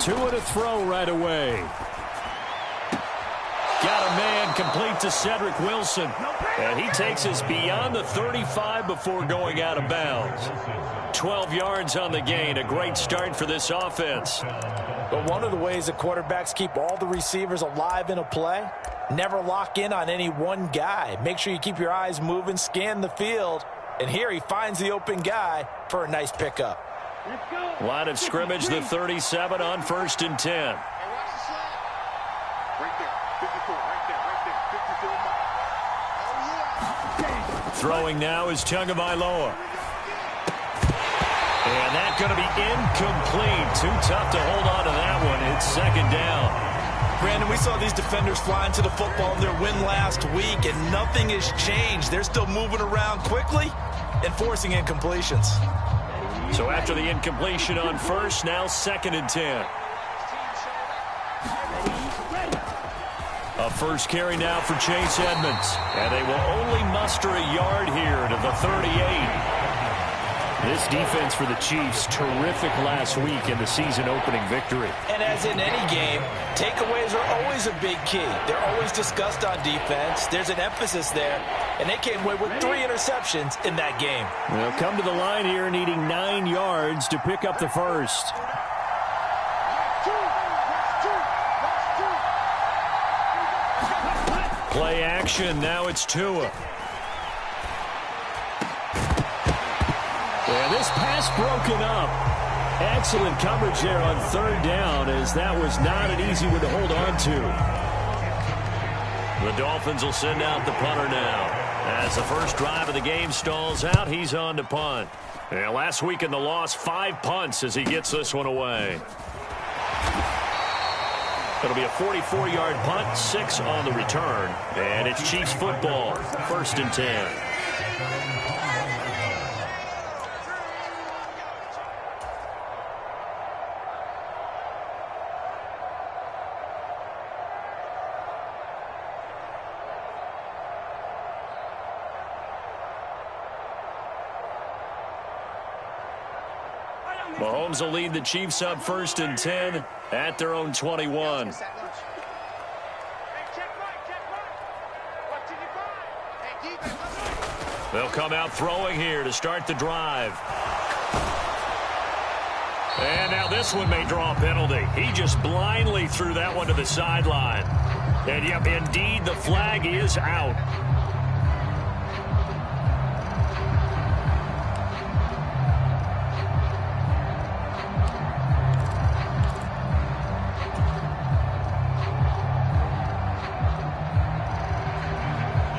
Tua to throw right away. Got a man complete to Cedric Wilson. And he takes us beyond the 35 before going out of bounds. 12 yards on the gain. A great start for this offense. But one of the ways that quarterbacks keep all the receivers alive in a play, never lock in on any one guy. Make sure you keep your eyes moving, scan the field. And here he finds the open guy for a nice pickup. Line of scrimmage, the 37 on 1st and 10. Throwing now is Tagovailoa. And that's going to be incomplete. Too tough to hold on to that one. It's 2nd down. Brandon, we saw these defenders flying to the football in their win last week, and nothing has changed. They're still moving around quickly and forcing incompletions. So after the incompletion on 1st, now 2nd and 10. A first carry now for Chase Edmonds. And they will only muster a yard here to the 38. This defense for the Chiefs, terrific last week in the season-opening victory. And as in any game, takeaways are always a big key. They're always discussed on defense. There's an emphasis there, and they came away with 3 interceptions in that game. They'll come to the line here needing 9 yards to pick up the first. Play action, now it's Tua. And this pass broken up. Excellent coverage there on 3rd down, as that was not an easy one to hold on to. The Dolphins will send out the punter now. As the first drive of the game stalls out, he's on to punt. And last week in the loss, 5 punts as he gets this one away. It'll be a 44-yard punt, 6 on the return. And it's Chiefs football, 1st and 10. Mahomes will lead the Chiefs up 1st and 10 at their own 21. They'll come out throwing here to start the drive. And now this one may draw a penalty. He just blindly threw that one to the sideline. And yep, indeed, the flag is out.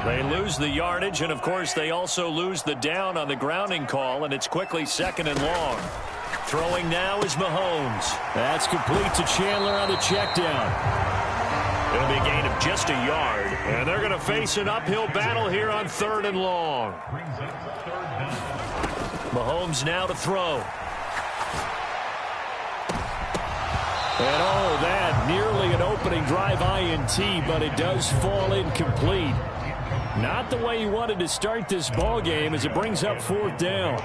They lose the yardage, and of course they also lose the down on the grounding call, and it's quickly 2nd and long. Throwing now is Mahomes. That's complete to Chandler on the check down. It'll be a gain of just a yard, and they're going to face an uphill battle here on 3rd and long. Mahomes now to throw. And oh, that nearly an opening drive INT, but it does fall incomplete. Not the way he wanted to start this ball game as it brings up 4th down.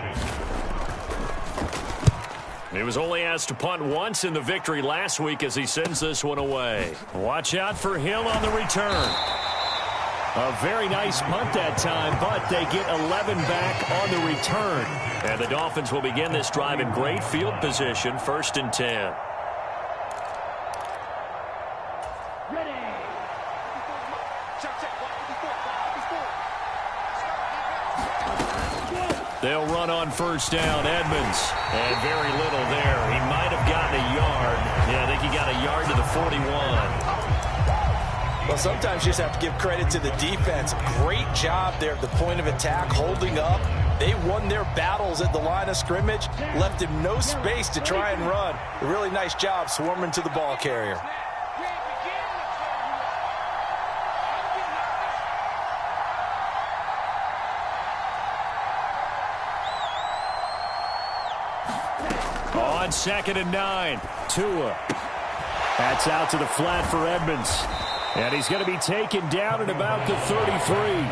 He was only asked to punt once in the victory last week as he sends this one away. Watch out for Hill on the return. A very nice punt that time, but they get 11 back on the return. And the Dolphins will begin this drive in great field position, 1st and 10. They'll run on 1st down, Edmonds. And very little there. He might have gotten a yard. Yeah, I think he got a yard to the 41. Well, sometimes you just have to give credit to the defense. Great job there at the point of attack, holding up. They won their battles at the line of scrimmage, left him no space to try and run. A really nice job swarming to the ball carrier. On 2nd and 9, Tua. That's out to the flat for Edmonds. And he's going to be taken down at about the 33.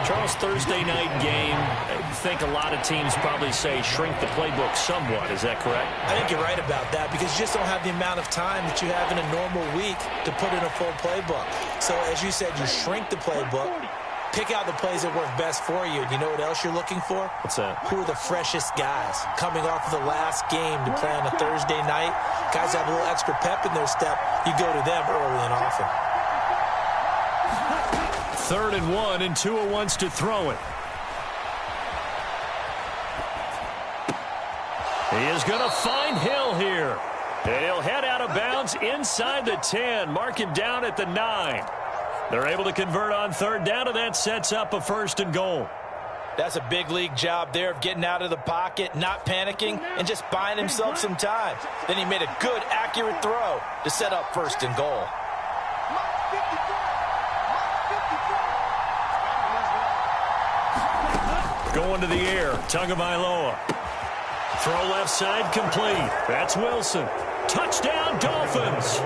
Charles, Thursday night game, I think a lot of teams probably say shrink the playbook somewhat. Is that correct? I think you're right about that because you just don't have the amount of time that you have in a normal week to put in a full playbook. So, as you said, you shrink the playbook, pick out the plays that work best for you. And you know what else you're looking for? What's that? Who are the freshest guys coming off of the last game to play on a Thursday night? Guys have a little extra pep in their step. You go to them early and often. 3rd and 1, and Tua wants to throw it. He is going to find Hill here. And he'll head out of bounds inside the 10. Mark him down at the 9. They're able to convert on 3rd down, and that sets up a 1st and goal. That's a big league job there of getting out of the pocket, not panicking, and just buying himself some time. Then he made a good, accurate throw to set up 1st and goal. Going to the air, Tagovailoa. Throw left side complete. That's Wilson. Touchdown, Dolphins.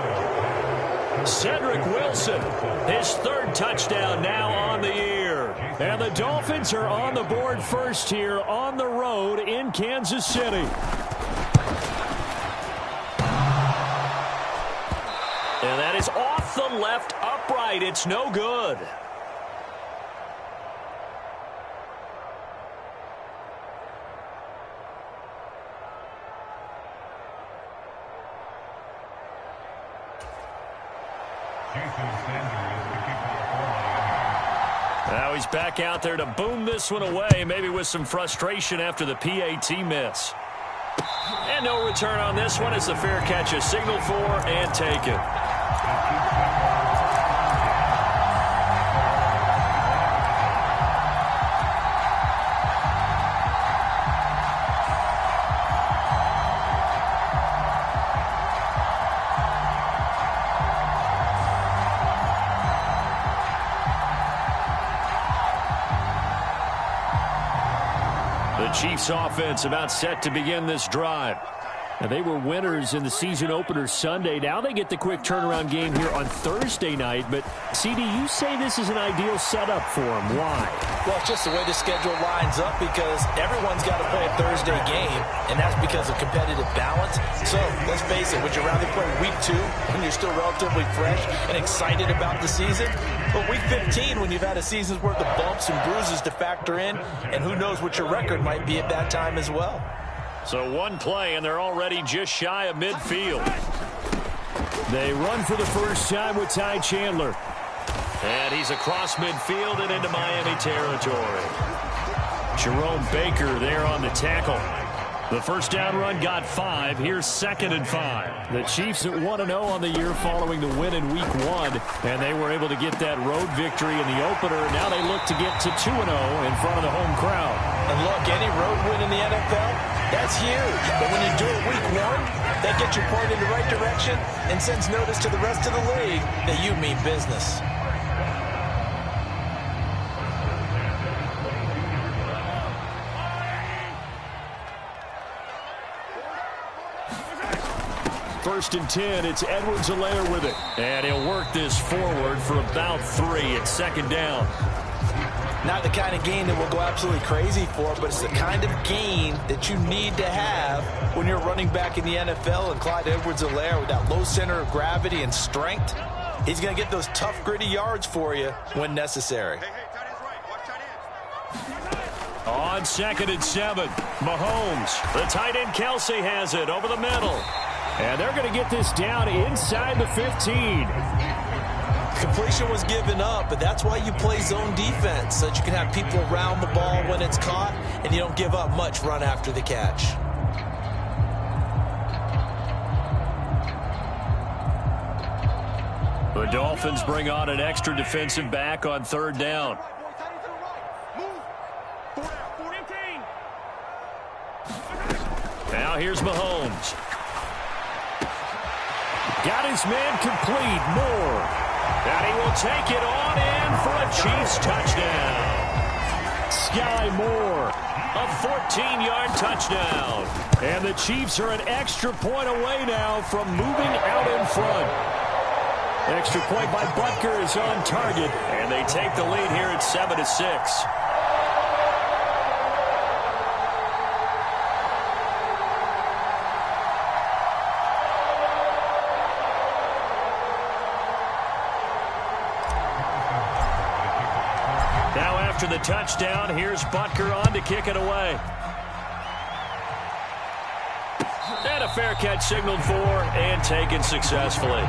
Cedric Wilson, his 3rd touchdown now on the year. And the Dolphins are on the board first here on the road in Kansas City. And that is off the left upright. It's no good. Now he's back out there to boom this one away, maybe with some frustration after the PAT miss. And no return on this one as the fair catch is signaled for and taken. Chiefs offense about set to begin this drive. Now, they were winners in the season opener Sunday. Now they get the quick turnaround game here on Thursday night. But, CD, you say this is an ideal setup for them. Why? Well, it's just the way the schedule lines up because everyone's got to play a Thursday game, and that's because of competitive balance. So, let's face it, would you rather play week 2 when you're still relatively fresh and excited about the season? But week 15 when you've had a season's worth of bumps and bruises to factor in, and who knows what your record might be at that time as well. So one play, and they're already just shy of midfield. They run for the first time with Ty Chandler. And he's across midfield and into Miami territory. Jerome Baker there on the tackle. The first down run got 5. Here's 2nd and 5. The Chiefs at 1-0 on the year following the win in week 1. And they were able to get that road victory in the opener. Now they look to get to 2-0 in front of the home crowd. And look, any road win in the NFL, that's huge. But when you do it week 1, that gets you pointed in the right direction and sends notice to the rest of the league that you mean business. First and 10, it's Edwards-Helaire with it. And he'll work this forward for about 3. It's 2nd down. Not the kind of gain that we'll go absolutely crazy for, but it's the kind of gain that you need to have when you're running back in the NFL. And Clyde Edwards-Helaire, with that low center of gravity and strength, he's going to get those tough, gritty yards for you when necessary. On 2nd and 7, Mahomes. The tight end Kelsey has it over the middle. And they're going to get this down inside the 15. Completion was given up, but that's why you play zone defense, so that you can have people around the ball when it's caught, and you don't give up much run after the catch. The Dolphins bring on an extra defensive back on 3rd down. Now here's Mahomes. Got his man complete, Moore. And he will take it on in for a Chiefs touchdown. Sky Moore, a 14-yard touchdown. And the Chiefs are an extra point away now from moving out in front. Extra point by Butker is on target, and they take the lead here at 7-6. Now after the touchdown, here's Butker on to kick it away. And a fair catch signaled for and taken successfully.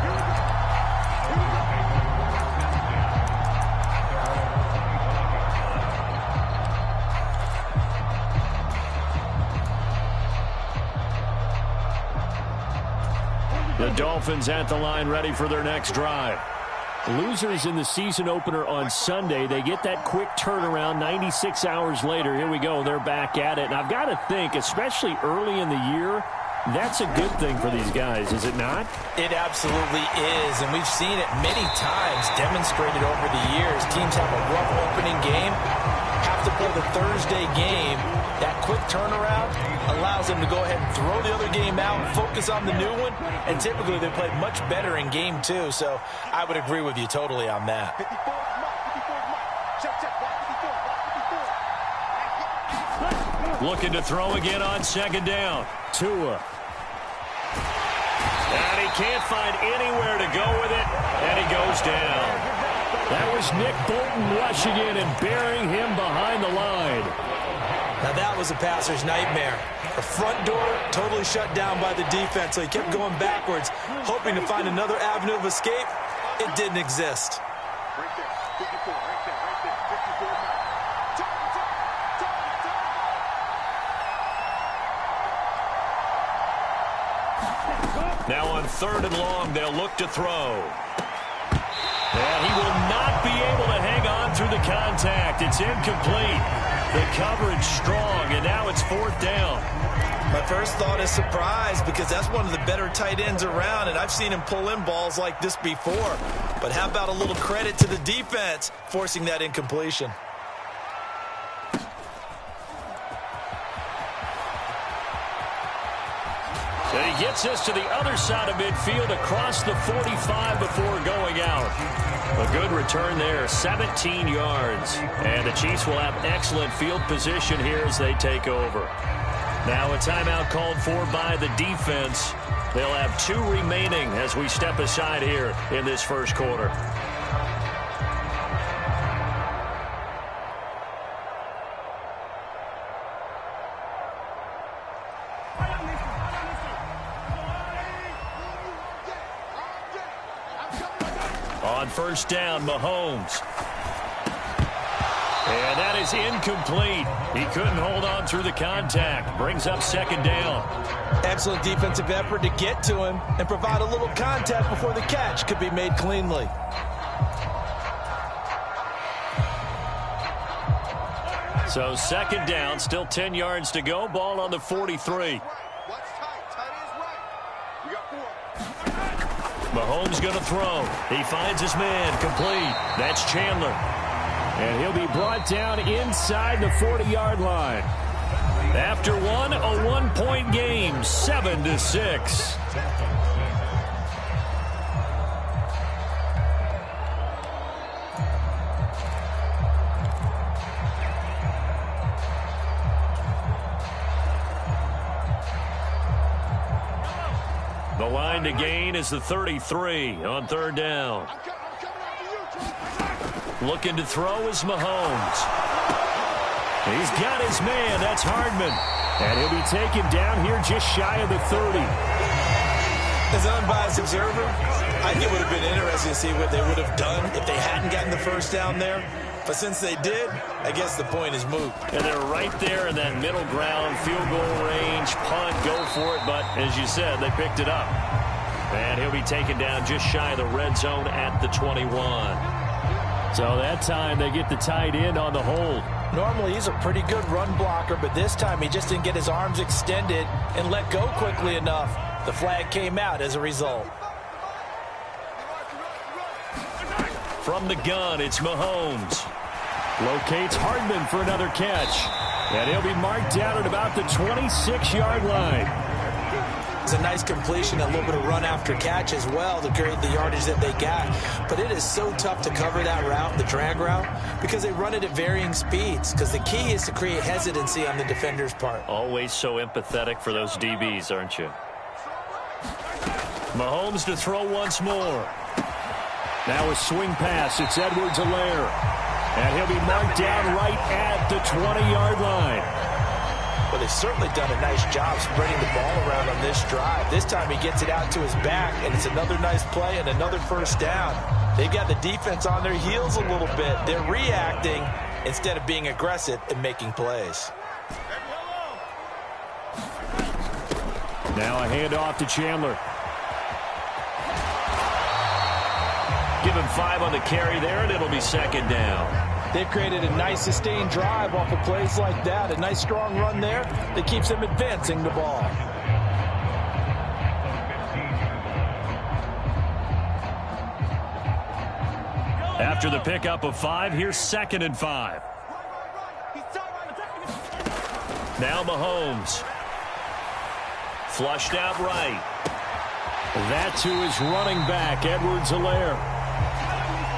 The Dolphins at the line ready for their next drive. Losers in the season opener on Sunday, they get that quick turnaround 96 hours later. Here we go. They're back at it. And I've got to think, especially early in the year, that's a good thing for these guys, is it not? It absolutely is, and we've seen it many times demonstrated over the years. Teams have a rough opening game, have to play the Thursday game. That quick turnaround allows them to go ahead and throw the other game out, focus on the new one, and typically they play much better in game two, so I would agree with you totally on that. Looking to throw again on second down. Tua. And he can't find anywhere to go with it, and he goes down. That was Nick Bolton rushing in and burying him behind the line. Now that was a passer's nightmare. The front door totally shut down by the defense, so he kept going backwards, hoping to find another avenue of escape. It didn't exist. Right there, 54, right there, 54. Now on third and long, they'll look to throw. And he will not be able to hang on through the contact. It's incomplete. The coverage strong, and now it's fourth down. My first thought is surprise, because that's one of the better tight ends around, and I've seen him pull in balls like this before. But how about a little credit to the defense forcing that incompletion? And he gets us to the other side of midfield across the 45 before going out. A good return there, 17 yards. And the Chiefs will have excellent field position here as they take over. Now a timeout called for by the defense. They'll have 2 remaining as we step aside here in this first quarter. On first down, Mahomes. And that is incomplete. He couldn't hold on through the contact. Brings up second down. Excellent defensive effort to get to him and provide a little contact before the catch could be made cleanly. So second down, still 10 yards to go. Ball on the 43. Mahomes going to throw. He finds his man, complete. That's Chandler. And he'll be brought down inside the 40-yard line. After one, a 1-point game, 7-6. The line to gain is the 33 on third down. Looking to throw is Mahomes. He's got his man. That's Hardman. And he'll be taken down here just shy of the 30. As an unbiased observer, I think it would have been interesting to see what they would have done if they hadn't gotten the first down there. But since they did, I guess the point is moot. And they're right there in that middle ground, field goal range, punt, go for it. But as you said, they picked it up. And he'll be taken down just shy of the red zone at the 21. So that time they get the tight end on the hold. Normally he's a pretty good run blocker, but this time he just didn't get his arms extended and let go quickly enough. The flag came out as a result. From the gun, it's Mahomes. Locates Hardman for another catch. And he'll be marked down at about the 26-yard line. It's a nice completion, a little bit of run after catch as well to create the yardage that they got. But it is so tough to cover that route, the drag route, because they run it at varying speeds. Because the key is to create hesitancy on the defender's part. Always so empathetic for those DBs, aren't you? Mahomes to throw once more. Now a swing pass. It's Edwards-Helaire. And he'll be marked down right at the 20-yard line. Well, they've certainly done a nice job spreading the ball around on this drive. This time he gets it out to his back, and it's another nice play and another first down. They've got the defense on their heels a little bit. They're reacting instead of being aggressive and making plays. Now a handoff to Chandler. Give him 5 on the carry there, and it'll be second down. They've created a nice sustained drive off of plays like that. A nice strong run there that keeps them advancing the ball. After the pickup of 5, here's 2nd and 5. Now Mahomes. Flushed out right. That to his running back, Edwards-Helaire.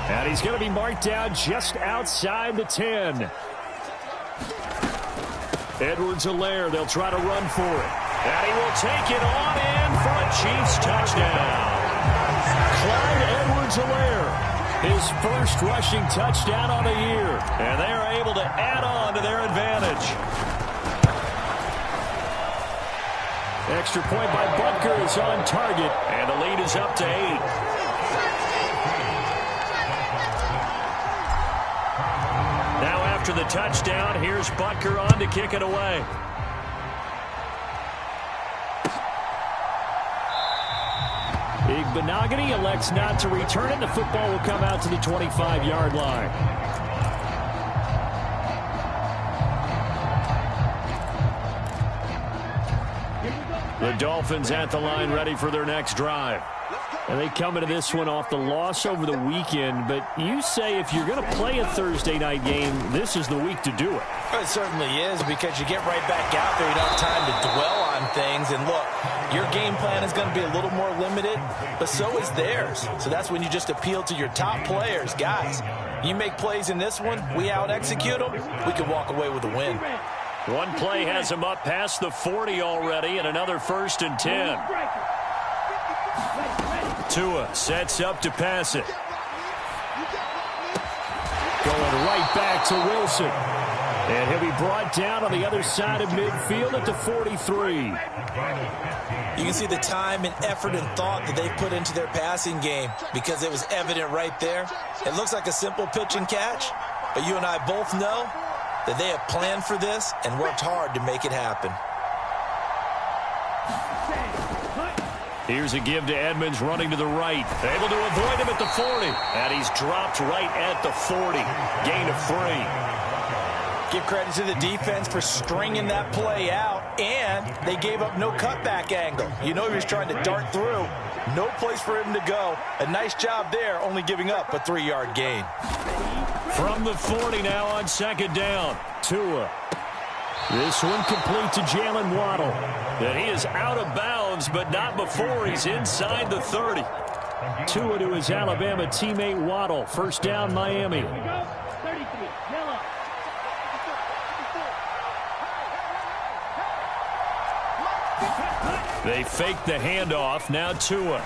And he's going to be marked down just outside the 10. Edwards-Helaire, they'll try to run for it. And he will take it on in for a Chiefs touchdown. Clyde Edwards-Helaire, his first rushing touchdown on the year. And they are able to add on to their advantage. Extra point by Butker is on target. And the lead is up to 8. After the touchdown, here's Butker on to kick it away. Igbenogany elects not to return it. The football will come out to the 25-yard line. The Dolphins at the line ready for their next drive. And they come into this one off the loss over the weekend. But you say if you're going to play a Thursday night game, this is the week to do it. It certainly is, because you get right back out there. You don't have time to dwell on things. And look, your game plan is going to be a little more limited, but so is theirs. So that's when you just appeal to your top players. Guys, you make plays in this one, we out-execute them, we can walk away with a win. One play has him up past the 40 already, and another 1st and 10. Tua sets up to pass it. Going right back to Wilson. And he'll be brought down on the other side of midfield at the 43. You can see the time and effort and thought that they put into their passing game, because it was evident right there. It looks like a simple pitch and catch, but you and I both know that they have planned for this and worked hard to make it happen. Here's a give to Edmonds running to the right. Able to avoid him at the 40. And he's dropped right at the 40. Gain of 3. Give credit to the defense for stringing that play out, and they gave up no cutback angle. You know he was trying to dart through. No place for him to go. A nice job there, only giving up a 3-yard gain. From the 40 now on 2nd down. Tua. This one complete to Jalen Waddle. And he is out of bounds, but not before he's inside the 30. Tua to his Alabama teammate Waddle. 1st down, Miami. They fake the handoff. Now Tua.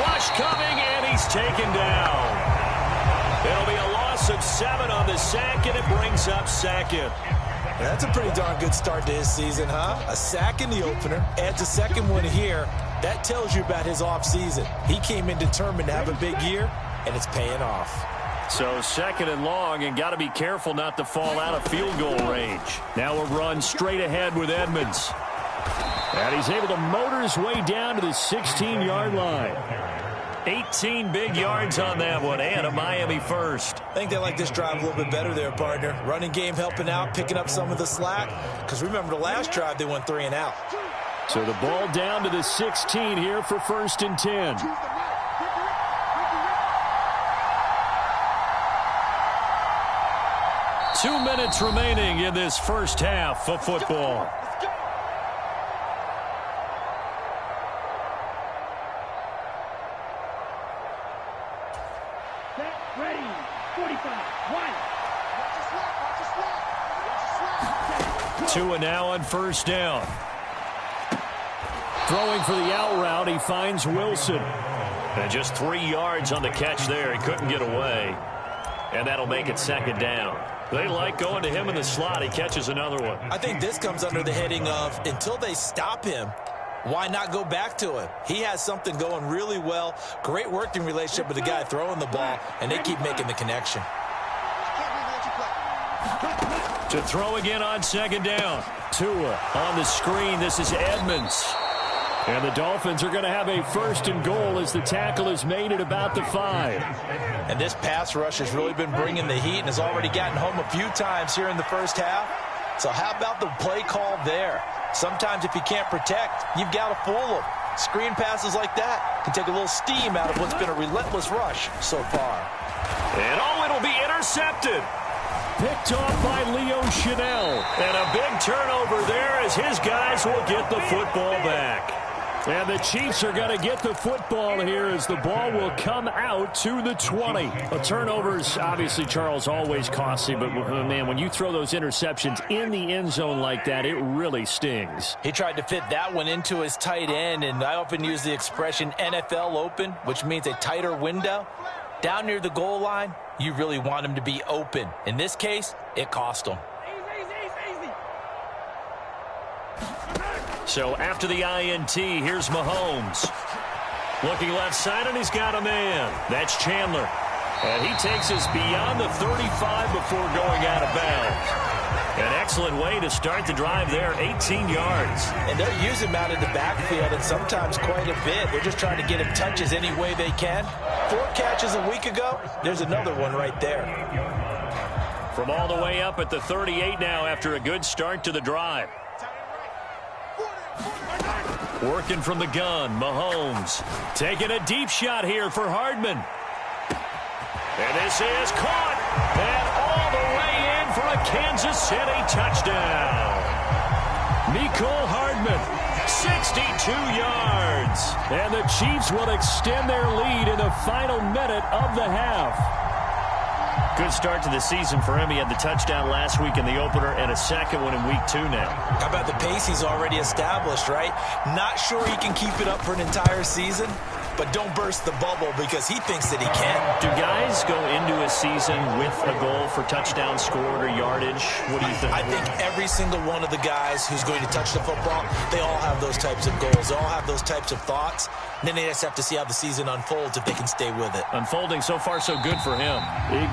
Rush coming, and he's taken down. It'll be a loss of 7 on the sack, and it brings up 2nd. That's a pretty darn good start to his season, huh? A sack in the opener, adds a 2nd one here. That tells you about his offseason. He came in determined to have a big year, and it's paying off. So 2nd and long, and got to be careful not to fall out of field goal range. Now a run straight ahead with Edmonds. And he's able to motor his way down to the 16-yard line. 18 big yards on that one, and a Miami first. I think they like this drive a little bit better there, partner. Running game helping out, picking up some of the slack. Because remember, the last drive they went 3 and out. So the ball down to the 16 here for 1st and 10. Two minutes remaining in this first half of football. Tua now on first down. Throwing for the out route, he finds Wilson. And just 3 yards on the catch there. He couldn't get away. And that'll make it second down. They like going to him in the slot. He catches another one. I think this comes under the heading of until they stop him, why not go back to him? He has something going really well. Great working relationship with the guy throwing the ball, and they keep making the connection. To throw again on second down. Tua on the screen. This is Edmonds. And the Dolphins are going to have a first and goal as the tackle is made at about the 5. And this pass rush has really been bringing the heat and has already gotten home a few times here in the first half. So how about the play call there? Sometimes if you can't protect, you've got to fool them. Screen passes like that can take a little steam out of what's been a relentless rush so far. And it'll be intercepted. Picked off by Leo Chanel. And a big turnover there as his guys will get the football back. And the Chiefs are going to get the football here as the ball will come out to the 20. A turnover's obviously, Charles, always costly. But, man, when you throw those interceptions in the end zone like that, it really stings. He tried to fit that one into his tight end, and I often use the expression NFL open, which means a tighter window. Down near the goal line, you really want him to be open. In this case, it cost him. So after the INT, here's Mahomes. Looking left side, and he's got a man. That's Chandler. And he takes us beyond the 35 before going out of bounds. An excellent way to start the drive there, 18 yards. And they're using him out in the backfield, and sometimes quite a bit. They're just trying to get him touches any way they can. 4 catches a week ago. There's another one right there. From all the way up at the 38 now after a good start to the drive. Working from the gun, Mahomes. Taking a deep shot here for Hardman. And this is caught. And all the way in for a Kansas City touchdown. Mecole Hardman, 62 yards. And the Chiefs will extend their lead in the final minute of the half. Good start to the season for him. He had the touchdown last week in the opener and a second one in week 2 now. How about the pace he's already established, right? Not sure he can keep it up for an entire season, but don't burst the bubble because he thinks that he can. Do guys go into a season with a goal for touchdown scored or yardage? What do you think? I think every single one of the guys who's going to touch the football, they all have those types of goals. They all have those types of thoughts. And then they just have to see how the season unfolds if they can stay with it. Unfolding so far so good for him.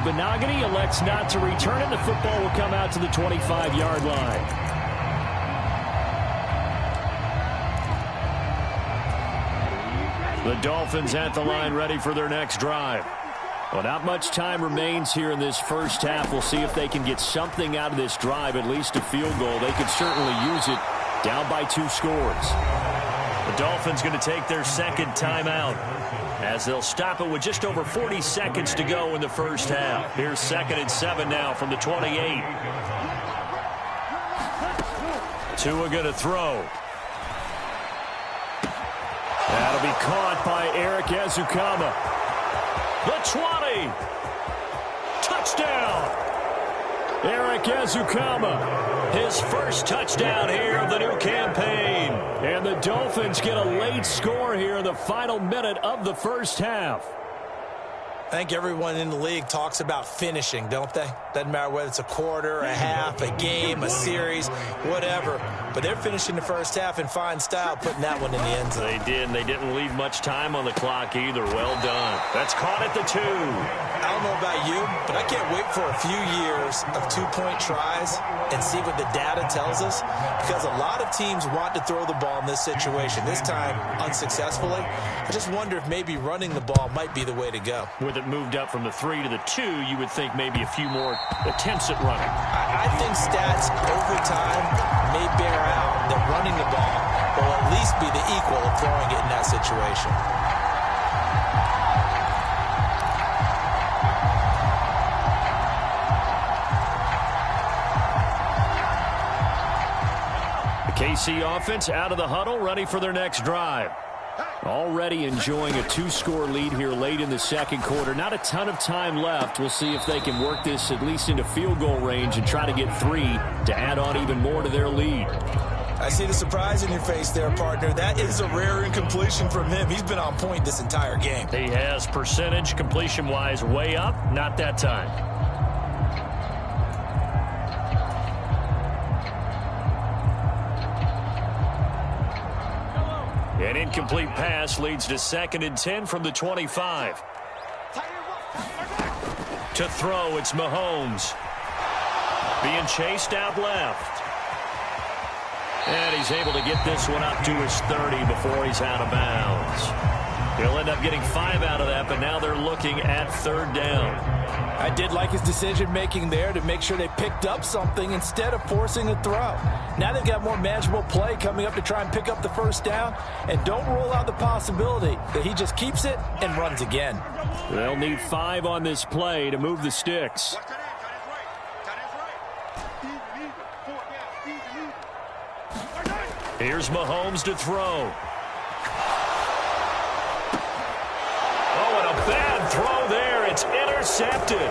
Benogany elects not to return it. The football will come out to the 25-yard line. The Dolphins at the line ready for their next drive. Well, not much time remains here in this first half. We'll see if they can get something out of this drive, at least a field goal. They could certainly use it down by 2 scores. The Dolphins going to take their second timeout as they'll stop it with just over 40 seconds to go in the first half. Here's 2nd and 7 now from the 28. Tua going to throw. That'll be caught by Eric Ezukama. The 20. Touchdown. Eric Ezukama, his first touchdown here of the new campaign. And the Dolphins get a late score here in the final minute of the first half. I think everyone in the league talks about finishing, don't they? Doesn't matter whether it's a quarter, a half, a game, a series, whatever. But they're finishing the first half in fine style, putting that one in the end zone. They did, and they didn't leave much time on the clock either. Well done. That's caught at the 2. I don't know about you, but I can't wait for a few years of 2-point tries and see what the data tells us, because a lot of teams want to throw the ball in this situation, this time unsuccessfully. I just wonder if maybe running the ball might be the way to go. With it moved up from the 3 to the 2, you would think maybe a few more attempts at running. I think stats over time may bear out that running the ball will at least be the equal of throwing it in that situation. The KC offense out of the huddle, ready for their next drive. Already enjoying a two-score lead here late in the second quarter. Not a ton of time left. We'll see if they can work this at least into field goal range and try to get 3 to add on even more to their lead. I see the surprise in your face there, partner. That is a rare incompletion from him. He's been on point this entire game. He has percentage completion-wise way up. Not that time. An incomplete pass leads to 2nd and 10 from the 25. To throw, it's Mahomes. Being chased out left. And he's able to get this one up to his 30 before he's out of bounds. He'll end up getting 5 out of that, but now they're looking at 3rd down. I did like his decision-making there to make sure they picked up something instead of forcing a throw. Now they've got more manageable play coming up to try and pick up the 1st down, and don't rule out the possibility that he just keeps it and runs again. They'll need 5 on this play to move the sticks. Here's Mahomes to throw. Oh, and a bad throw there. It's intercepted.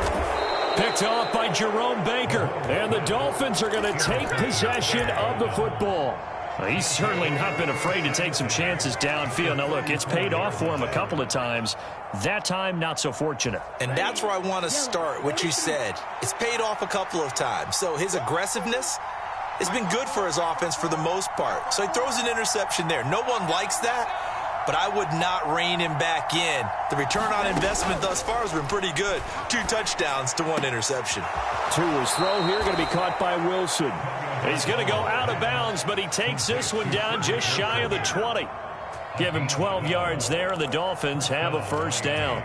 Picked off by Jerome Baker. And the Dolphins are going to take possession of the football. Well, he's certainly not been afraid to take some chances downfield. Now, look, it's paid off for him a couple of times. That time, not so fortunate. And that's where I want to start, what you said. It's paid off a couple of times. So his aggressiveness has been good for his offense for the most part. So he throws an interception there. No one likes that, but I would not rein him back in. The return on investment thus far has been pretty good. 2 touchdowns to 1 interception. To his throw here, going to be caught by Wilson. He's going to go out of bounds, but he takes this one down just shy of the 20. Give him 12 yards there, and the Dolphins have a 1st down.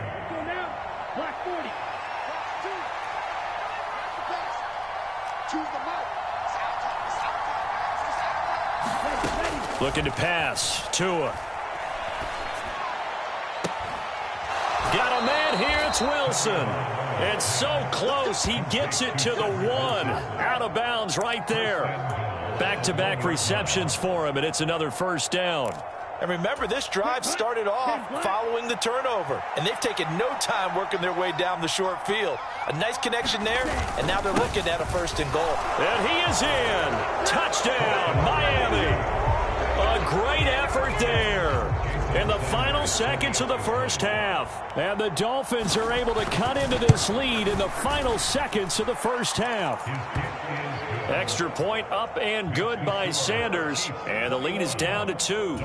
Looking to pass. Tua. Got a man here. It's Wilson. It's so close. He gets it to the 1. Out of bounds right there. Back-to-back receptions for him, and it's another 1st down. And remember, this drive started off following the turnover, and they've taken no time working their way down the short field. A nice connection there, and now they're looking at a 1st and goal. And he is in. Touchdown, Miami. A great effort there in the final seconds of the 1st half. And the Dolphins are able to cut into this lead in the final seconds of the 1st half. Extra point up and good by Sanders. And the lead is down to 2.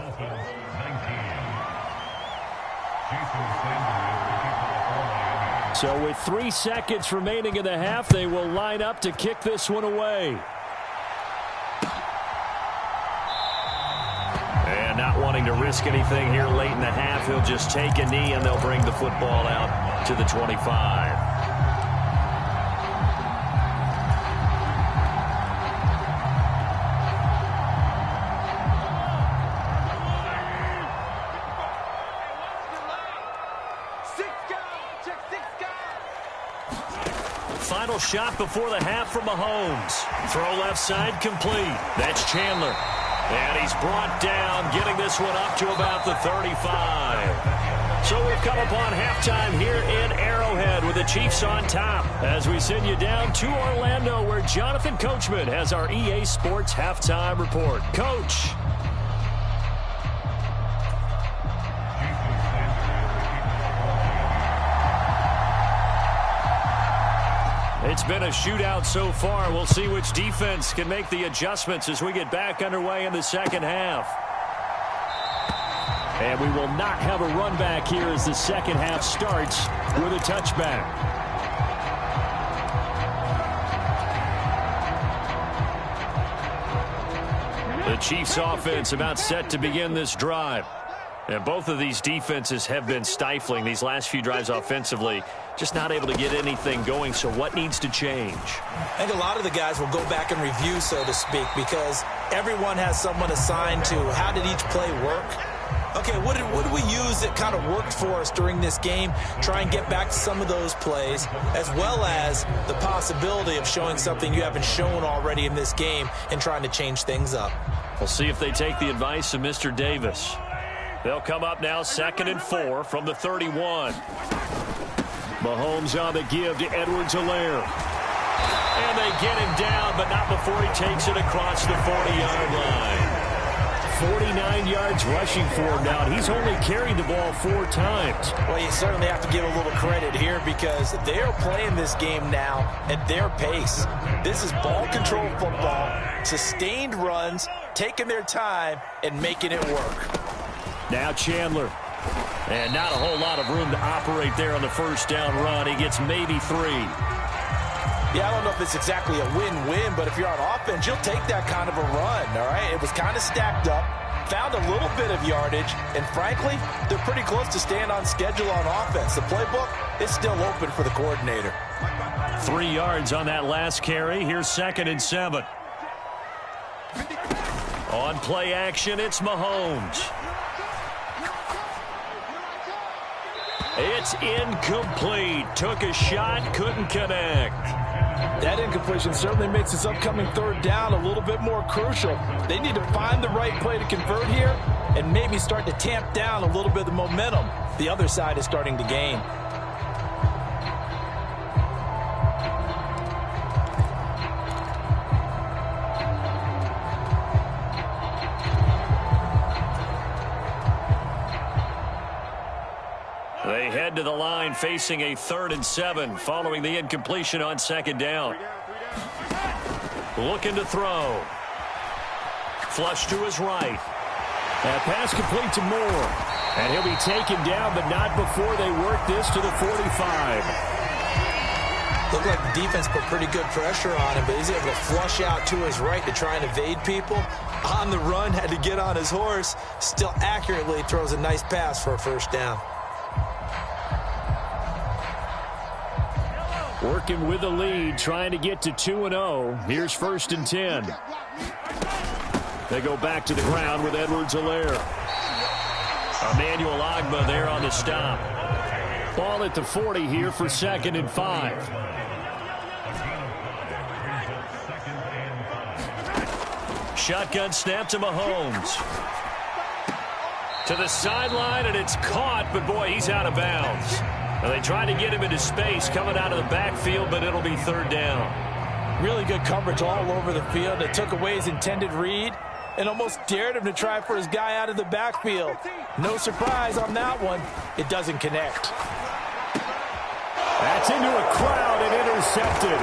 So with 3 seconds remaining in the half, they will line up to kick this one away. And not wanting to risk anything here late in the half, he'll just take a knee and they'll bring the football out to the 25. Final shot before the half from Mahomes. Throw left side complete. That's Chandler. And he's brought down, getting this one up to about the 35. So we've come upon halftime here in Arrowhead with the Chiefs on top as we send you down to Orlando where Jonathan Coachman has our EA Sports halftime report. Coach. It's been a shootout so far. We'll see which defense can make the adjustments as we get back underway in the second half. And we will not have a run back here as the second half starts with a touchback. The Chiefs offense about set to begin this drive. And both of these defenses have been stifling these last few drives offensively. Just not able to get anything going. So what needs to change? I think a lot of the guys will go back and review, so to speak, because everyone has someone assigned to how did each play work. Okay, what did we use that kind of worked for us during this game? Try and get back to some of those plays, as well as the possibility of showing something you haven't shown already in this game and trying to change things up. We'll see if they take the advice of Mr. Davis. They'll come up now 2nd and 4 from the 31. Mahomes on the give to Edwards-Helaire. And they get him down, but not before he takes it across the 40-yard line. 49 yards rushing for him now. He's only carried the ball 4 times. Well, you certainly have to give a little credit here because they're playing this game now at their pace. This is ball control football, sustained runs, taking their time, and making it work. Now Chandler. And not a whole lot of room to operate there on the first down run. He gets maybe 3. Yeah, I don't know if it's exactly a win-win, but if you're on offense, you'll take that kind of a run, all right? It was kind of stacked up, found a little bit of yardage, and frankly, they're pretty close to staying on schedule on offense. The playbook is still open for the coordinator. 3 yards on that last carry. Here's 2nd and 7. On play action, it's Mahomes. It's incomplete. Took a shot, couldn't connect. That incompletion certainly makes this upcoming 3rd down a little bit more crucial. They need to find the right play to convert here and maybe start to tamp down a little bit of the momentum the other side is starting to gain. They head to the line facing a 3rd and 7 following the incompletion on 2nd down. Looking to throw. Flush to his right. That pass complete to Moore. And he'll be taken down, but not before they work this to the 45. Looked like the defense put pretty good pressure on him, but he's able to flush out to his right to try and evade people. On the run, had to get on his horse. Still accurately throws a nice pass for a 1st down. Working with the lead, trying to get to 2-0. Here's 1st and 10. They go back to the ground with Edwards-Helaire. Emmanuel Ogbah there on the stop. Ball at the 40 here for 2nd and 5. Shotgun snap to Mahomes. To the sideline, and it's caught, but boy, he's out of bounds. Well, they tried to get him into space coming out of the backfield, but it'll be 3rd down. Really good coverage all over the field. They took away his intended read and almost dared him to try for his guy out of the backfield. No surprise on that one. It doesn't connect. That's into a crowd and intercepted.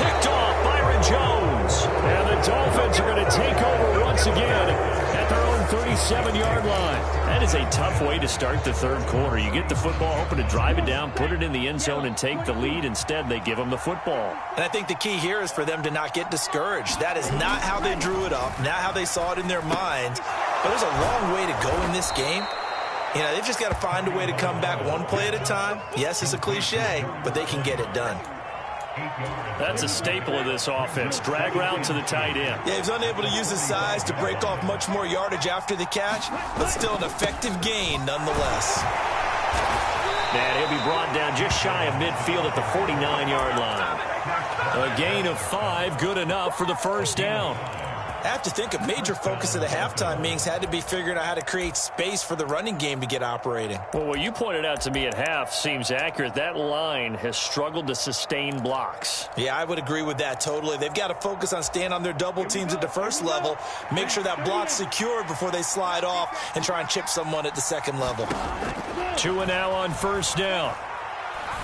Picked off Byron Jones. And the Dolphins are going to take over once again at their own 37-yard line. That is a tough way to start the 3rd quarter. You get the football, hoping to drive it down, put it in the end zone, and take the lead. Instead, they give them the football. And I think the key here is for them to not get discouraged. That is not how they drew it up, not how they saw it in their minds. But there's a long way to go in this game. You know, they've just got to find a way to come back one play at a time. Yes, it's a cliche, but they can get it done. That's a staple of this offense. Drag route to the tight end. Yeah, he's unable to use his size to break off much more yardage after the catch, but still an effective gain nonetheless. And he'll be brought down just shy of midfield at the 49-yard line. A gain of 5, good enough for the 1st down. I have to think a major focus of the halftime meetings had to be figuring out how to create space for the running game to get operating. Well, what you pointed out to me at half seems accurate. That line has struggled to sustain blocks. Yeah, I would agree with that totally. They've got to focus on staying on their double teams at the 1st level, make sure that block's secured before they slide off and try and chip someone at the 2nd level. 2 and now on 1st down.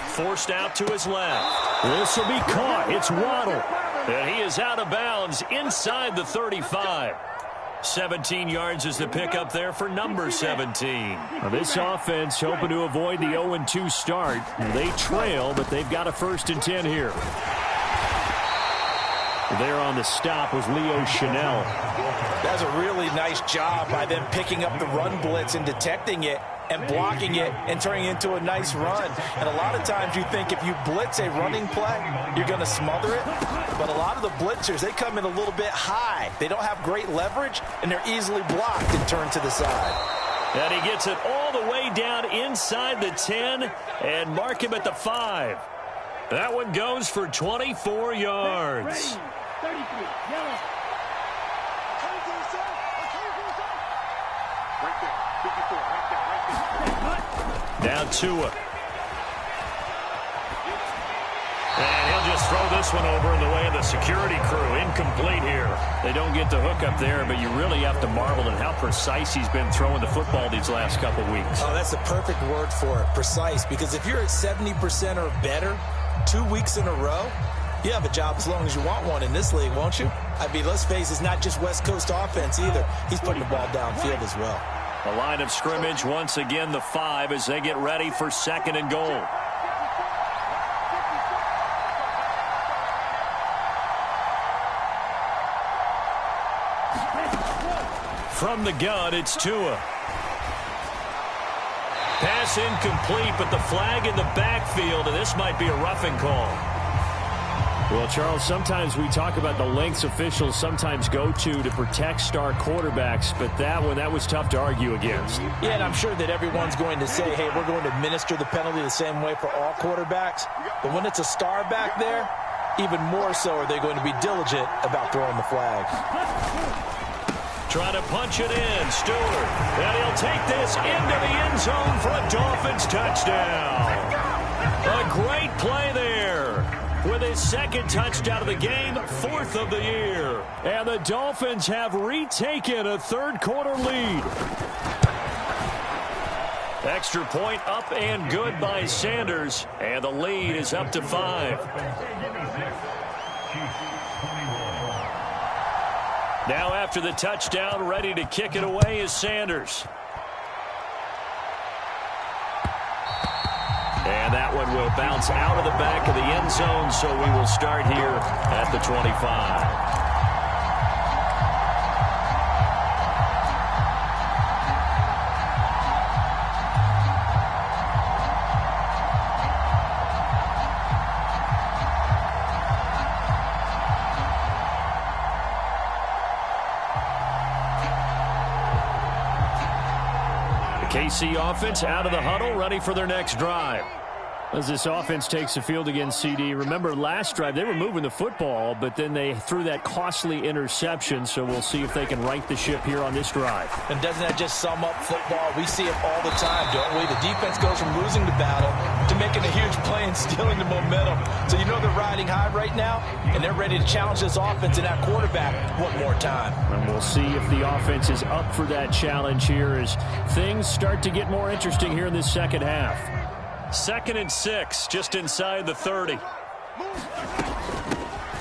Forced out to his left. This will be caught. It's Waddle. And he is out of bounds inside the 35. 17 yards is the pickup there for number 17. Now this offense hoping to avoid the 0-2 start. They trail, but they've got a 1st and 10 here. There on the stop was Leo Chanel. That's a really nice job by them picking up the run blitz and detecting it and blocking it and turning it into a nice run. And a lot of times you think if you blitz a running play, you're going to smother it. But a lot of the blitzers, they come in a little bit high. They don't have great leverage, and they're easily blocked and turned to the side. And he gets it all the way down inside the 10 and mark him at the 5. That one goes for 24 yards. 33, yellow. Right there, 54. Now Tua. And he'll just throw this one over in the way of the security crew. Incomplete here. They don't get the hook up there, but you really have to marvel at how precise he's been throwing the football these last couple weeks. Oh, that's the perfect word for it, precise. Because if you're at 70% or better 2 weeks in a row, you have a job as long as you want one in this league, won't you? I mean, let's face it, it's not just West Coast offense either. He's putting the ball downfield as well. The line of scrimmage, once again, the 5 as they get ready for 2nd and goal. From the gun, it's Tua. Pass incomplete, but the flag in the backfield, and this might be a roughing call. Well, Charles, sometimes we talk about the lengths officials sometimes go to protect star quarterbacks, but that was tough to argue against. Yeah, and I'm sure that everyone's going to say, hey, we're going to administer the penalty the same way for all quarterbacks. But when it's a star back there, even more so are they going to be diligent about throwing the flag. Trying to punch it in, Stewart. And he'll take this into the end zone for a Dolphins touchdown. A great play there. With his 2nd touchdown of the game, 4th of the year. And the Dolphins have retaken a 3rd quarter lead. Extra point up and good by Sanders. And the lead is up to 5. Now after the touchdown, ready to kick it away is Sanders. And that one will bounce out of the back of the end zone, so we will start here at the 25. KC offense out of the huddle, ready for their next drive. As this offense takes the field against CD, remember last drive they were moving the football, but then they threw that costly interception, so we'll see if they can right the ship here on this drive. And doesn't that just sum up football? We see it all the time, don't we? The defense goes from losing the battle to making a huge play and stealing the momentum. So you know they're riding high right now, and they're ready to challenge this offense and that quarterback one more time. And we'll see if the offense is up for that challenge here as things start to get more interesting here in this second half. 2nd and 6, just inside the 30.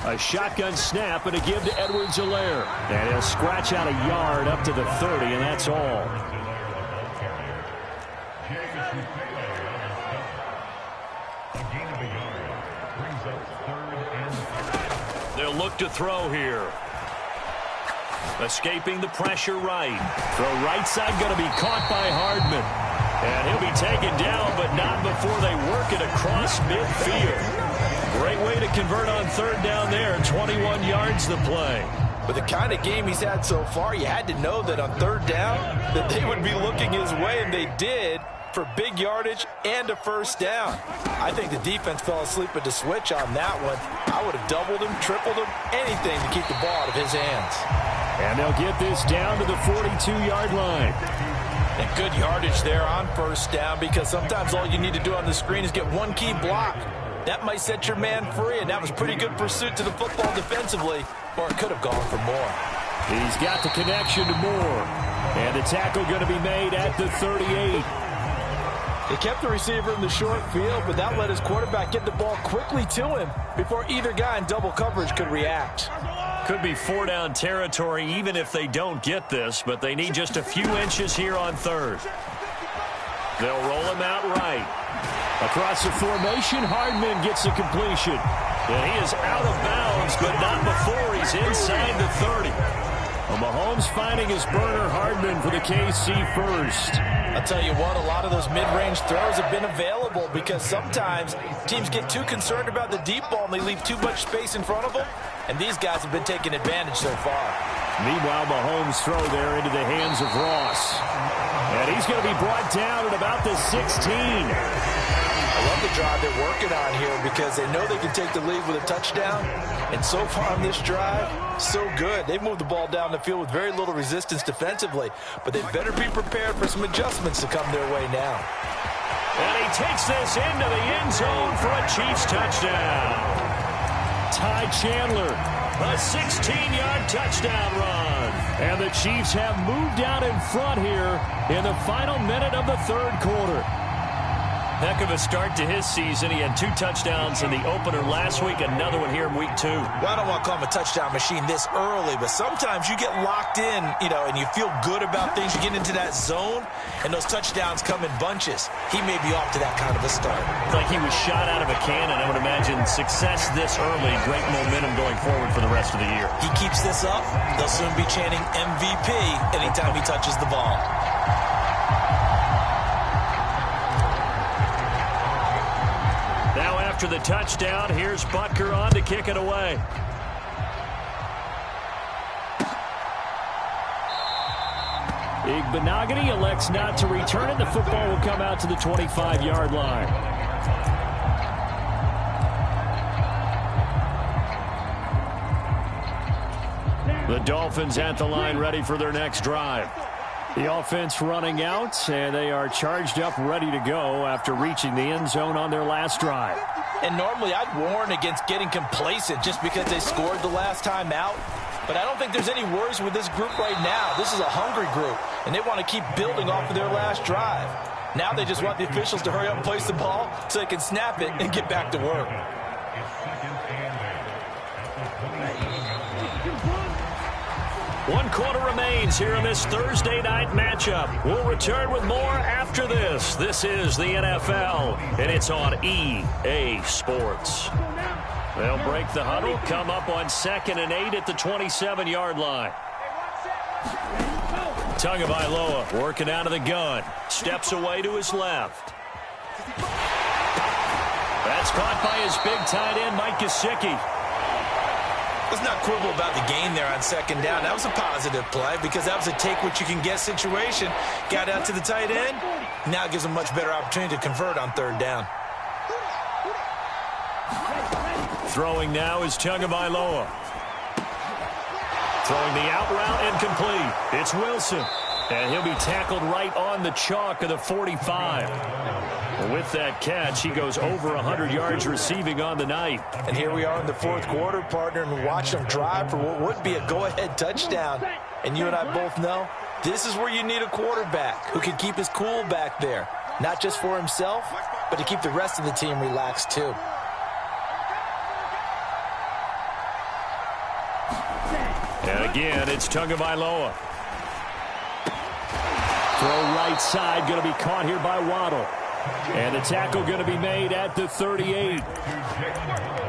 A shotgun snap and a give to Edwards-Helaire. And he'll scratch out a yard up to the 30, and that's all. They'll look to throw here. Escaping the pressure right. Throw right side going to be caught by Hardman. And he'll be taken down, but not before they work it across midfield. Great way to convert on 3rd down there. 21 yards the play. With the kind of game he's had so far, you had to know that on 3rd down that they would be looking his way, and they did for big yardage and a 1st down. I think the defense fell asleep at the switch on that one. I would have doubled him, tripled him, anything to keep the ball out of his hands. And they'll get this down to the 42-yard line. And good yardage there on 1st down, because sometimes all you need to do on the screen is get one key block. That might set your man free, and that was pretty good pursuit to the football defensively, or it could have gone for more. He's got the connection to Moore. And the tackle going to be made at the 38. They kept the receiver in the short field, but that let his quarterback get the ball quickly to him before either guy in double coverage could react. Could be 4-down territory even if they don't get this, but they need just a few inches here on 3rd. They'll roll him out right. Across the formation, Hardman gets the completion. And he is out of bounds, but not before he's inside the 30. Well, Mahomes finding his burner, Hardman for the KC first. I'll tell you what, a lot of those mid-range throws have been available because sometimes teams get too concerned about the deep ball and they leave too much space in front of them. And these guys have been taking advantage so far. Meanwhile, Mahomes throw there into the hands of Ross. And he's going to be brought down at about the 16. I love the drive they're working on here because they know they can take the lead with a touchdown. And so far on this drive, so good. They've moved the ball down the field with very little resistance defensively. But they better be prepared for some adjustments to come their way now. And he takes this into the end zone for a Chiefs touchdown. Ty Chandler, a 16-yard touchdown run. And the Chiefs have moved out in front here in the final minute of the third quarter. Heck of a start to his season. He had 2 touchdowns in the opener last week, another one here in week 2. Well, I don't want to call him a touchdown machine this early, but sometimes you get locked in, and you feel good about things. You get into that zone, and those touchdowns come in bunches. He may be off to that kind of a start. Like he was shot out of a cannon. I would imagine success this early, great momentum going forward for the rest of the year. He keeps this up, they'll soon be chanting MVP anytime he touches the ball. Now after the touchdown, here's Butker on to kick it away. Igbenogany elects not to return it. The football will come out to the 25-yard line. The Dolphins at the line ready for their next drive. The offense running out, and they are charged up, ready to go after reaching the end zone on their last drive. And normally I'd warn against getting complacent just because they scored the last time out. But I don't think there's any worries with this group right now. This is a hungry group, and they want to keep building off of their last drive. Now they just want the officials to hurry up and place the ball so they can snap it and get back to work. 1 quarter remains here in this Thursday night matchup. We'll return with more after this. This is the NFL, and it's on EA Sports. They'll break the huddle, come up on 2nd and 8 at the 27-yard line. Tagovailoa working out of the gun. Steps away to his left. That's caught by his big tight end, Mike Gesicki. Let's not quibble about the gain there on 2nd down. That was a positive play because that was a take-what-you-can-get situation. Got out to the tight end. Now it gives them a much better opportunity to convert on 3rd down. Throwing now is Tagovailoa. Throwing the out route incomplete. It's Wilson. And he'll be tackled right on the chalk of the 45. With that catch, he goes over 100 yards receiving on the night. And here we are in the 4th quarter, partner, and watch them drive for what would be a go-ahead touchdown. And you and I both know this is where you need a quarterback who can keep his cool back there. Not just for himself, but to keep the rest of the team relaxed too. And again, it's Tagovailoa. Throw right side, going to be caught here by Waddle. And the tackle going to be made at the 38.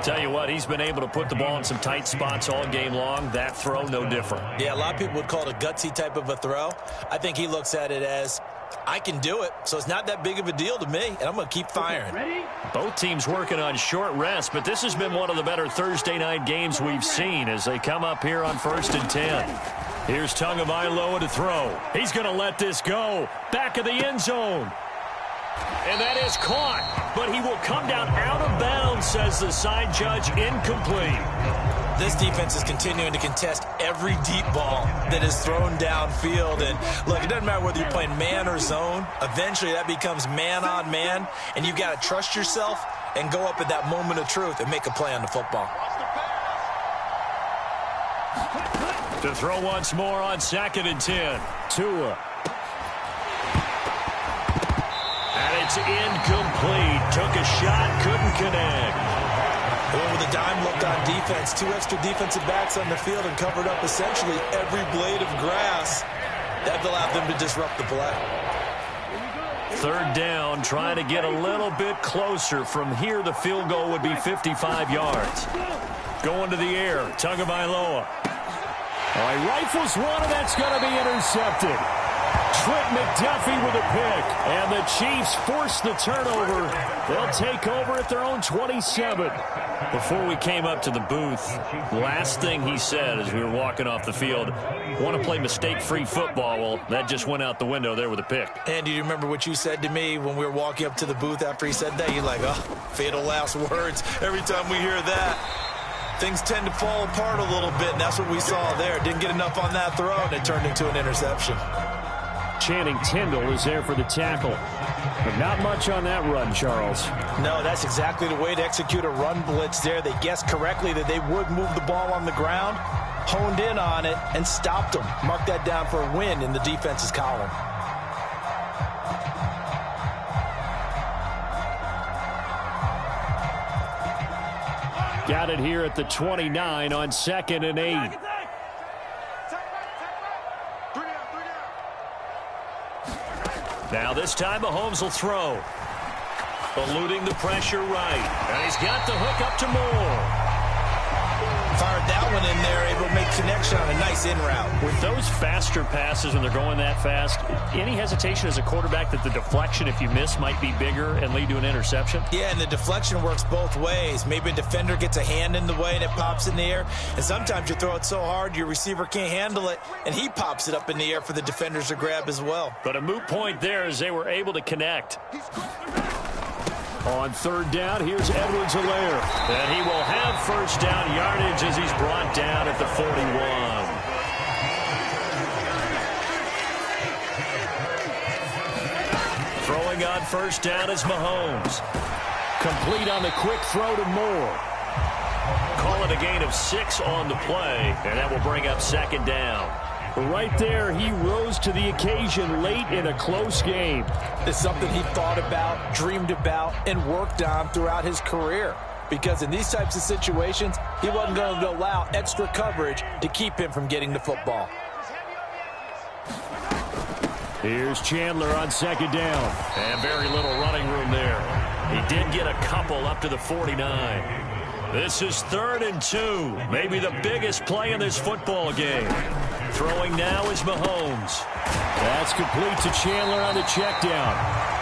Tell you what, he's been able to put the ball in some tight spots all game long. That throw, no different. Yeah, a lot of people would call it a gutsy type of a throw. I think he looks at it as, I can do it, so it's not that big of a deal to me, and I'm going to keep firing. Both teams working on short rest, but this has been one of the better Thursday night games we've seen as they come up here on 1st and 10. Here's Tagovailoa to throw. He's going to let this go. Back of the end zone. And that is caught, but he will come down out of bounds, says the side judge, incomplete. This defense is continuing to contest every deep ball that is thrown downfield. And look, it doesn't matter whether you're playing man or zone. Eventually that becomes man on man, and you've got to trust yourself and go up at that moment of truth and make a play on the football. To throw once more on 2nd and 10. Tua. And it's incomplete. Took a shot, couldn't connect. Well, with a dime look on defense, 2 extra defensive backs on the field and covered up essentially every blade of grass. That allowed them to disrupt the play. 3rd down, trying to get a little bit closer. From here, the field goal would be 55 yards. Going to the air, Tagovailoa. All right, rifles one, and that's going to be intercepted. Trent McDuffie with a pick. And the Chiefs force the turnover. They'll take over at their own 27. Before we came up to the booth, last thing he said as we were walking off the field, want to play mistake-free football. Well, that just went out the window there with a pick. And do you remember what you said to me when we were walking up to the booth after he said that? You're like, oh, fatal last words. Every time we hear that, things tend to fall apart a little bit, and that's what we saw there. Didn't get enough on that throw, and it turned into an interception. Channing Tindall is there for the tackle. But not much on that run, Charles. No, that's exactly the way to execute a run blitz there. They guessed correctly that they would move the ball on the ground, honed in on it, and stopped them. Mark that down for a win in the defense's column. Got it here at the 29 on 2nd and 8. Now this time Mahomes will throw. Eluding the pressure right. And he's got the hook up to Moore. Fired that one in there, able to make connection on a nice in route. With those faster passes when they're going that fast, any hesitation as a quarterback that the deflection, if you miss, might be bigger and lead to an interception? Yeah, and the deflection works both ways. Maybe a defender gets a hand in the way and it pops in the air. And sometimes you throw it so hard your receiver can't handle it, and he pops it up in the air for the defenders to grab as well. But a moot point there as they were able to connect. On 3rd down, here's Edwards-Helaire. And he will have first down yardage as he's brought down at the 41. Throwing on first down is Mahomes. Complete on the quick throw to Moore. Call it a gain of 6 on the play, and that will bring up 2nd down. Right there, he rose to the occasion late in a close game. It's something he thought about, dreamed about, and worked on throughout his career. Because in these types of situations, he wasn't going to allow extra coverage to keep him from getting the football. Here's Chandler on 2nd down. And very little running room there. He did get a couple up to the 49. This is 3rd and 2. Maybe the biggest play in this football game. Throwing now is Mahomes. That's complete to Chandler on the check down.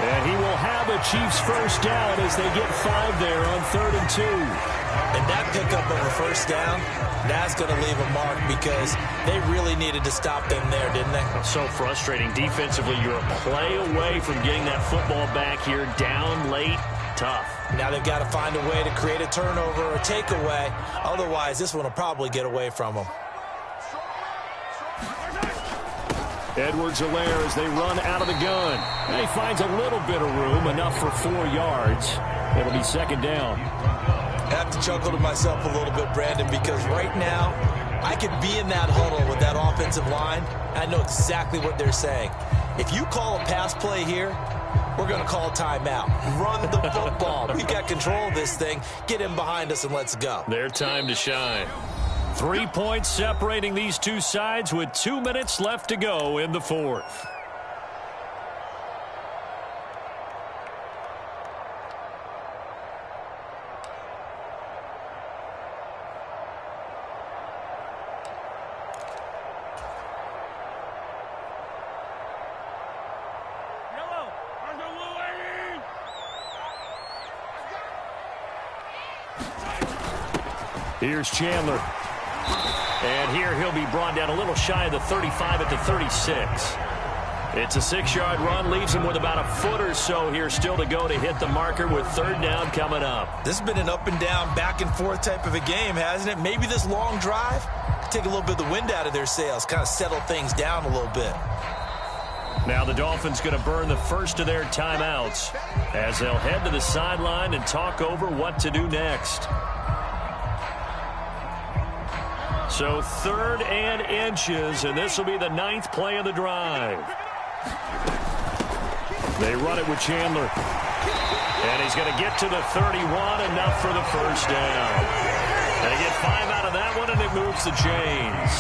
And he will have a Chiefs first down as they get 5 there on 3rd and 2. And that pickup of a first down, that's going to leave a mark because they really needed to stop them there, didn't they? So frustrating. Defensively, you're a play away from getting that football back here down late. Tough. Now they've got to find a way to create a turnover or a takeaway. Otherwise, this one will probably get away from them. Edwards-Helaire as they run out of the gun. And he finds a little bit of room, enough for 4 yards. It'll be 2nd down. I have to chuckle to myself a little bit, Brandon, because right now I could be in that huddle with that offensive line. I know exactly what they're saying. If you call a pass play here, we're going to call a timeout. Run the football. We got control of this thing. Get him behind us and let's go. Their time to shine. 3 points separating these two sides with 2 minutes left to go in the 4th. Here's Chandler. And here he'll be brought down a little shy of the 35 at the 36. It's a 6-yard run, leaves him with about a foot or so here still to go to hit the marker with 3rd down coming up. This has been an up and down, back and forth type of a game, hasn't it? Maybe this long drive take a little bit of the wind out of their sails, kind of settle things down a little bit. Now the Dolphins going to burn the first of their timeouts as they'll head to the sideline and talk over what to do next. So 3rd and inches, and this will be the 9th play of the drive. They run it with Chandler. And he's going to get to the 31, enough for the first down. They get 5 out of that one, and it moves the chains.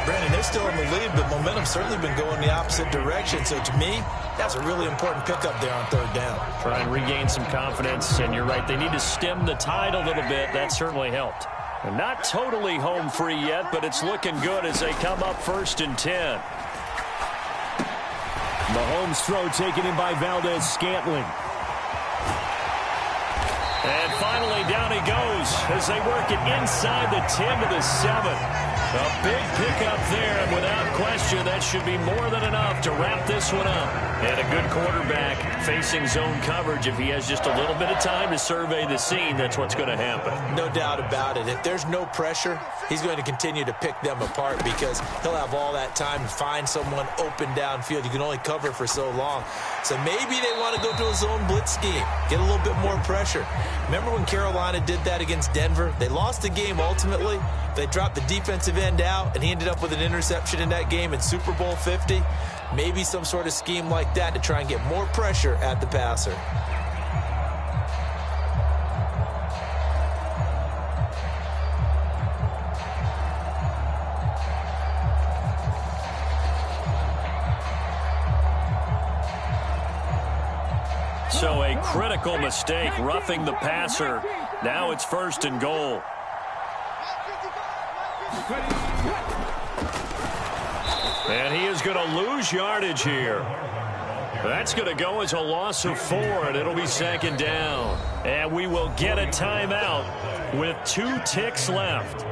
Brandon, they're still in the lead, but momentum's certainly been going the opposite direction. So to me, that's a really important pickup there on 3rd down. Try and regain some confidence, and you're right. They need to stem the tide a little bit. That certainly helped. And not totally home free yet, but it's looking good as they come up 1st and 10. Mahomes' throw taken in by Valdez-Scantling. And finally, down he goes as they work it inside the 10 to the 7. A big pickup there, and without question, that should be more than enough to wrap this one up. And a good quarterback facing zone coverage. If he has just a little bit of time to survey the scene, that's what's going to happen. No doubt about it. If there's no pressure, he's going to continue to pick them apart because he'll have all that time to find someone open downfield. You can only cover for so long. So maybe they want to go to a zone blitz scheme, get a little bit more pressure. Remember when Carolina did that against Denver? They lost the game ultimately. They dropped the defensive end out, and he ended up with an interception in that game in Super Bowl 50. Maybe some sort of scheme like that to try and get more pressure at the passer. So a critical mistake, roughing the passer. Now it's 1st and goal. And he is going to lose yardage here. That's going to go as a loss of 4, and it'll be 2nd down. And we will get a timeout with 2 ticks left.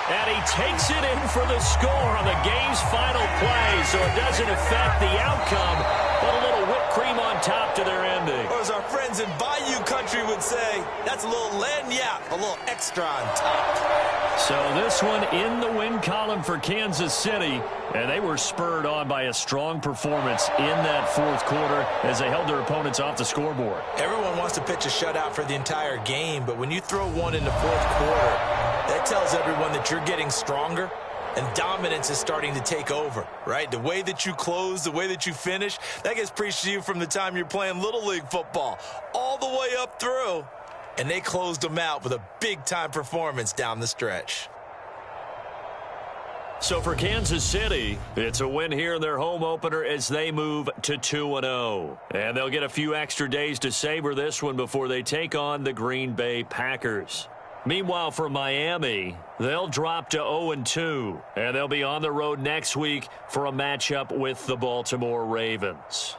And he takes it in for the score on the game's final play, so it doesn't affect the outcome, but a little whipped cream on top to their ending. Or as our friends in Bayou Country would say, that's a little lagniappe, a little extra on top. So this one in the win column for Kansas City, and they were spurred on by a strong performance in that 4th quarter as they held their opponents off the scoreboard. Everyone wants to pitch a shutout for the entire game, but when you throw one in the 4th quarter, that tells everyone that you're getting stronger and dominance is starting to take over, right? The way that you close, the way that you finish, that gets preached to you from the time you're playing Little League football all the way up through. And they closed them out with a big-time performance down the stretch. So for Kansas City, it's a win here in their home opener as they move to 2-0. And they'll get a few extra days to savor this one before they take on the Green Bay Packers. Meanwhile, for Miami, they'll drop to 0-2, and they'll be on the road next week for a matchup with the Baltimore Ravens.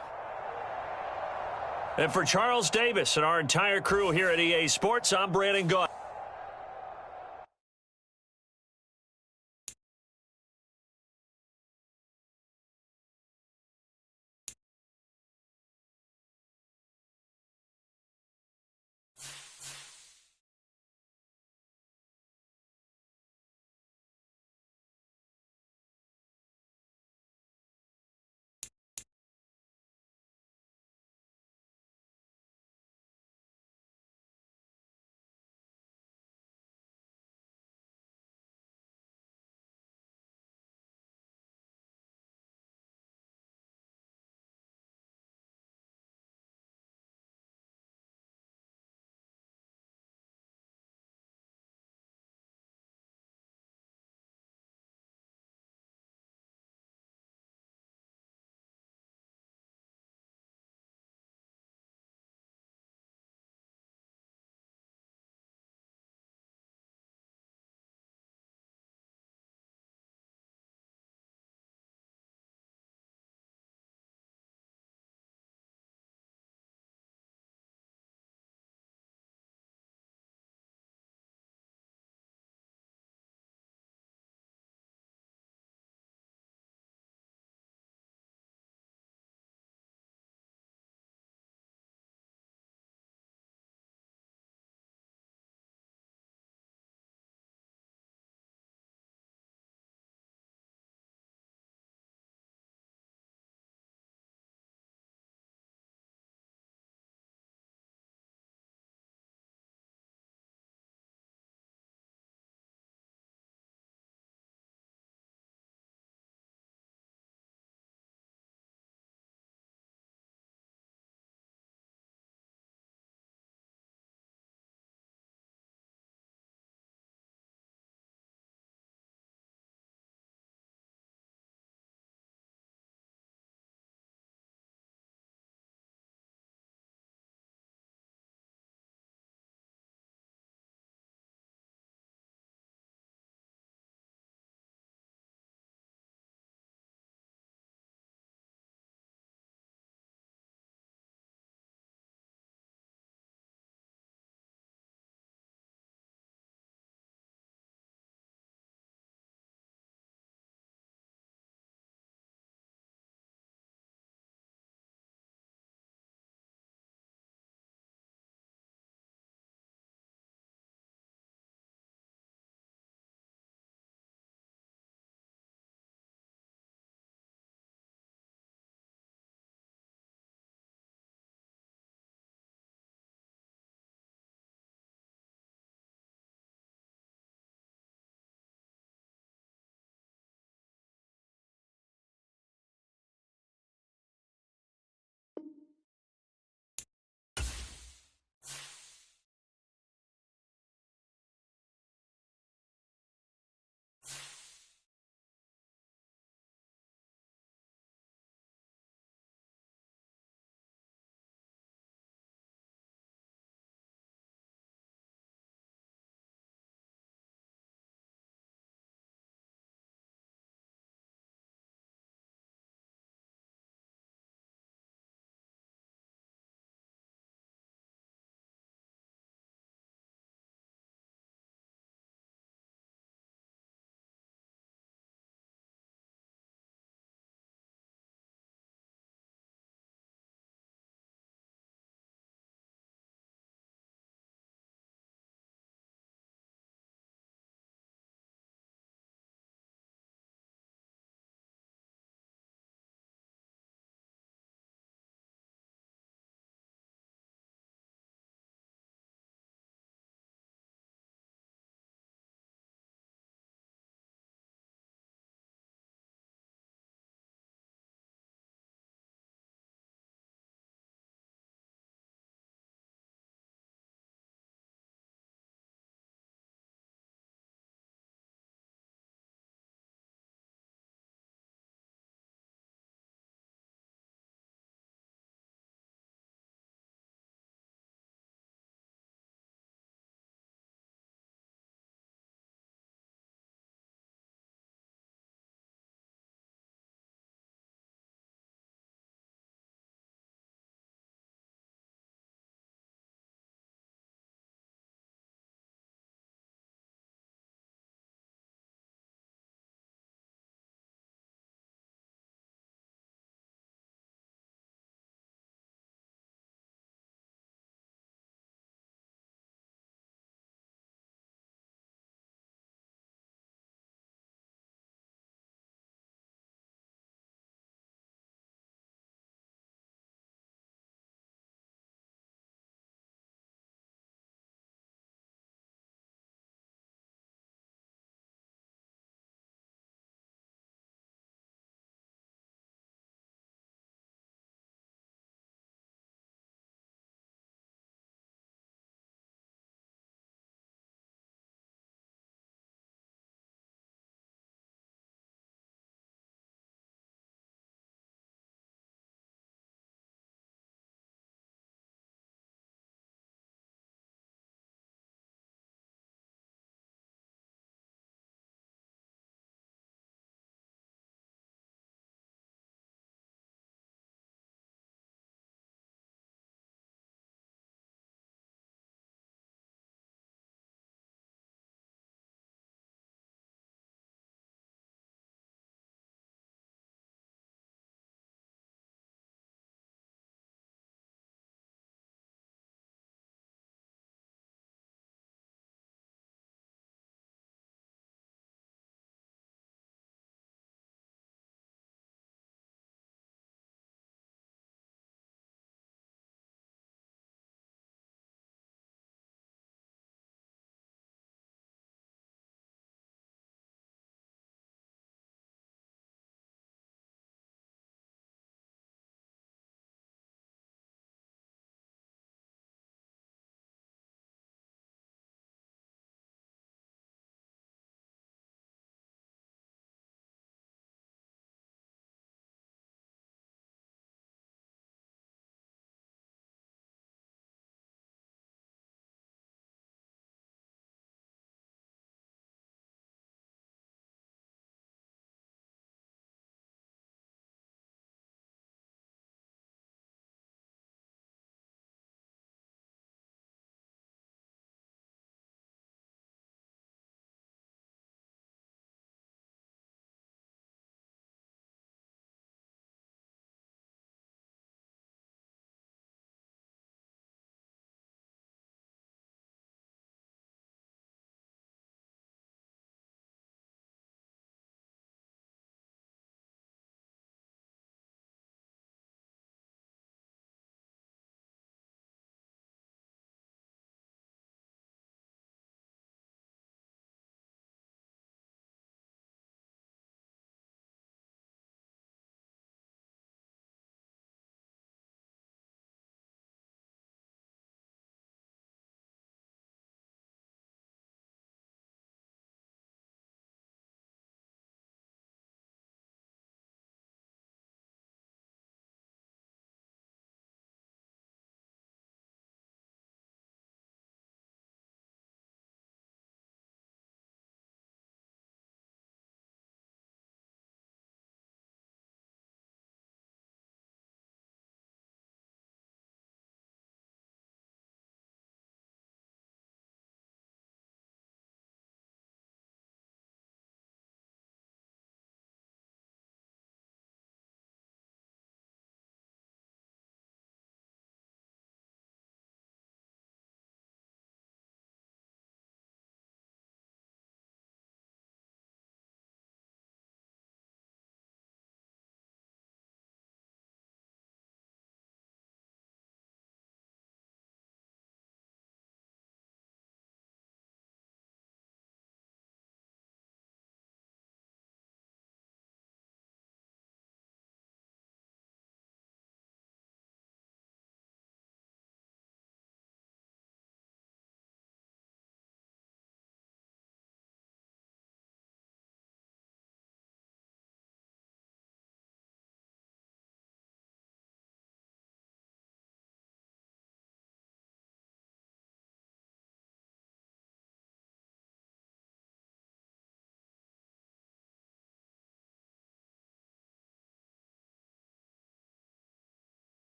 And for Charles Davis and our entire crew here at EA Sports, I'm Brandon Gaudin.